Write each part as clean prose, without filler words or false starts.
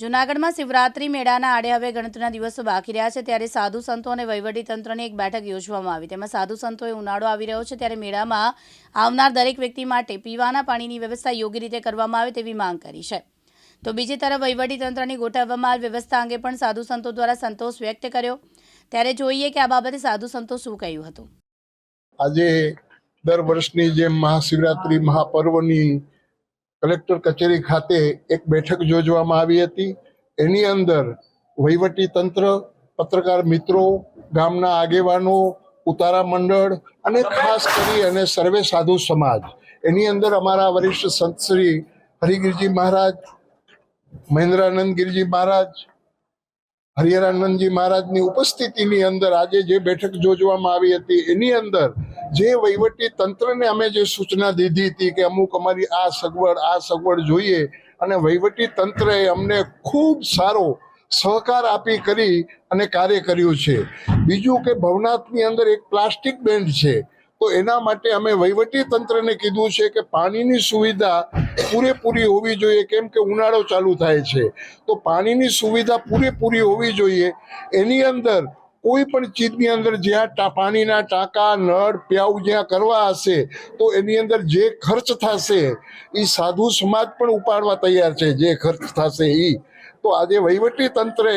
જૂનાગઢમાં શિવરાત્રી મેળાના આડે હવે ગણતરીના દિવસો બાકી રહ્યા છે ત્યારે સાધુ સંતો અને વહીવટીતંત્રની એક બેઠક યોજવામાં આવી। તેમાં સાધુ સંતોએ ઉનાળો આવી રહ્યો છે ત્યારે મેળામાં આવનાર દરેક વ્યક્તિ માટે પીવાના પાણીની વ્યવસ્થા યોગ્ય રીતે કરવામાં આવે તેવી માંગ કરી છે। તો બીજી તરફ વહીવટીતંત્રની ગોઠવવામાં આવેલ વ્યવસ્થા અંગે પણ સાધુ સંતો દ્વારા સંતોષ વ્યક્ત કર્યો। ત્યારે જોઈએ કે આ બાબતે સાધુ સંતો શું કહ્યું હતું। આજે દર વર્ષની જેમ મહાશિવરાત્રી મહાપર્વની કલેક્ટર કચેરી ખાતે એક બેઠક યોજવામાં આવી હતી। એની અંદર વહીવટી તંત્ર, પત્રકાર મિત્રો, ગામના આગેવાનો, ઉતારા મંડળ અને ખાસ કરી અને સર્વે સાધુ સમાજ, એની અંદર અમારા વરિષ્ઠ સંત શ્રી હરિગીરજી મહારાજ, મહેન્દ્રાનંદ ગિરજી મહારાજ, હરિહરાનંદજી મહારાજની ઉપસ્થિતિની અંદર આજે જે બેઠક યોજવામાં આવી હતી એની અંદર જે વહીવટી તંત્રને અમે જે સૂચના દીધી હતી કે અમુક અમારી આ સગવડ જોઈએ, અને વહીવટી તંત્રએ અમને ખૂબ સારો સહકાર આપી કરી અને કાર્ય કર્યું છે। બીજું કે ભવનાથની અંદર એક પ્લાસ્ટિક બેન્ડ છે, તો એના માટે અમે વહીવટી તંત્રને કીધું છે કે પાણીની સુવિધા પૂરેપૂરી હોવી જોઈએ, કેમ કે ઉનાળો ચાલુ થાય છે તો પાણીની સુવિધા પૂરેપૂરી હોવી જોઈએ। એની અંદર કોઈ પણ ચીજની અંદર જ્યાં પાણીના ટાંકા, નળ, પ્યાઉ જ્યાં કરવા હશે તો એની અંદર જે ખર્ચ થશે એ સાધુ સમાજ પણ ઉપાડવા તૈયાર છે, જે ખર્ચ થશે એ। તો આજે વહીવટી તંત્રએ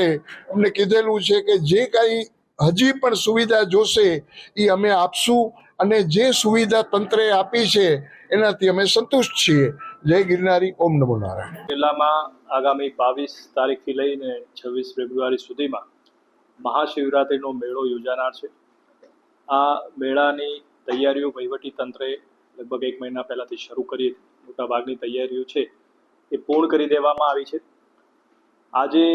અમને કીધેલું છે કે જે કાંઈ હજી પણ સુવિધા જોશે એ અમે આપશું, અને જે સુવિધા તંત્રએ આપી છે એનાથી અમે સંતુષ્ટ છીએ। જય ગિરનારી, ઓમ નમો નારાયણ। જિલ્લામાં આગામી 22 તારીખથી લઈને 26 ફેબ્રુઆરી સુધીમાં મહાશિવરાત્રિનો મેળો યોજાનાર છે। આ મેળાની તૈયારીઓ વહીવટી તંત્રએ લગભગ 1 મહિના પહેલાંથી શરૂ કરી હતી। મોટાભાગની તૈયારીઓ છે એ પૂર્ણ કરી દેવામાં આવી છે। આજે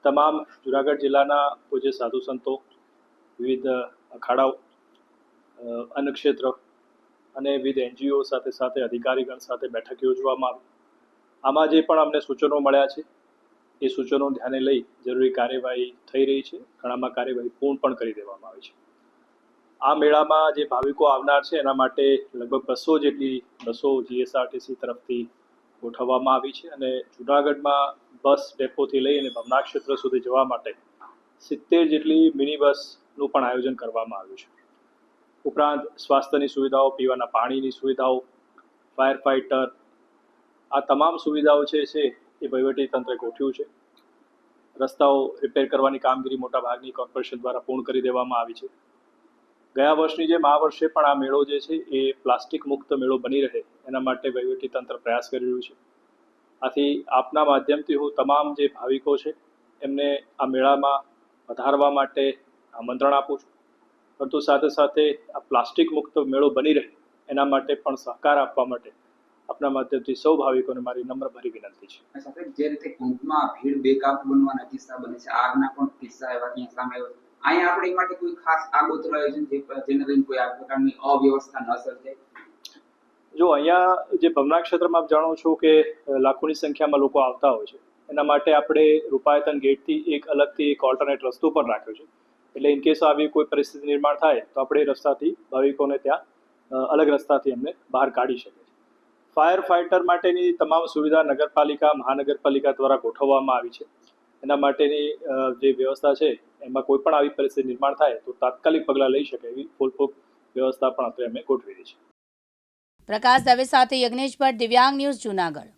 તમામ જુનાગઢ જિલ્લાના પૂજ્ય સાધુ સંતો, વિવિધ અખાડાઓ, અન્નક્ષેત્ર અને વિવિધ NGO સાથે સાથે અધિકારીગણ સાથે બેઠક યોજવામાં આવી। આમાં જે પણ અમને સૂચનો મળ્યા છે એ સૂચનો ધ્યાને લઈ જરૂરી કાર્યવાહી થઈ રહી છે। ઘણામાં કાર્યવાહી પૂર્ણ પણ કરી દેવામાં આવી છે। આ મેળામાં જે ભાવિકો આવનાર છે એના માટે લગભગ 200 જેટલી બસો GSRTC તરફથી ગોઠવવામાં આવી છે, અને જૂનાગઢમાં બસ ડેપોથી લઈ અને ભવનાથ ક્ષેત્ર સુધી જવા માટે 70 જેટલી મિની બસનું પણ આયોજન કરવામાં આવ્યું છે। ઉપરાંત સ્વાસ્થ્યની સુવિધાઓ, પીવાના પાણીની સુવિધાઓ, ફાયર ફાઇટર, આ તમામ સુવિધાઓ છે એ વહીવટી તંત્રે ગોઠવ્યું છે। રસ્તાઓ રિપેર કરવાની કામગીરી મોટાભાગની કોર્પોરેશન દ્વારા પૂર્ણ કરી દેવામાં આવી છે। ગયા વર્ષની જેમ આ વર્ષે પણ આ મેળો જે છે એ પ્લાસ્ટિક મુક્ત મેળો બની રહે એના માટે વહીવટી તંત્ર પ્રયાસ કરી રહ્યું છે। આથી આપના માધ્યમથી હું તમામ જે ભાવિકો છે એમને આ મેળામાં વધારવા માટે આમંત્રણ આપું છું, પરંતુ સાથે સાથે આ પ્લાસ્ટિક મુક્ત મેળો બની રહે એના માટે પણ સહકાર આપવા માટે આપના માધ્યમથી સૌ ભાવિકોને મારી નમ્રભરી વિનંતી છે। સાથે જે રીતે કુંભમાં ભીડ બેકાબુ બનવાના કિસ્સા બને છે, આગના પણ કિસ્સા એવા ત્યાં સામે આવ્યા છે, અહીંયા આપણે માટે કોઈ ખાસ આગોતરું આયોજન જેને લઈને કોઈ આ પ્રકારની અવ્યવસ્થા ન સર્જાય? જો અહીંયા જે ભવનાથ ક્ષેત્રમાં આપ જાણો છો કે લાખોની સંખ્યામાં લોકો આવતા હોય છે, એના માટે આપણે રૂપાયતન ગેટથી એક અલગથી એક ઓલ્ટરનેટ રસ્તો પણ રાખ્યો છે। એટલે ઇનકેસ આવી કોઈ પરિસ્થિતિ નિર્માણ થાય તો આપણે એ રસ્તાથી ભાવિકોને ત્યાં અલગ રસ્તાથી એમને બહાર કાઢી શકીએ છીએ। ફાયર ફાઇટર માટેની તમામ સુવિધા નગરપાલિકા, મહાનગરપાલિકા દ્વારા ગોઠવવામાં આવી છે। એના માટેની જે વ્યવસ્થા છે એમાં કોઈ પણ આવી પરિસ્થિતિ નિર્માણ થાય તો તાત્કાલિક પગલાં લઈ શકે એવી ફૂલપ્રૂફ વ્યવસ્થા પણ અત્યારે અમે ગોઠવી છે। પ્રકાશ દવે સાથે યજ્ઞેશ ભટ્ટ, દિવ્યાંગ ન્યૂઝ, જૂનાગઢ।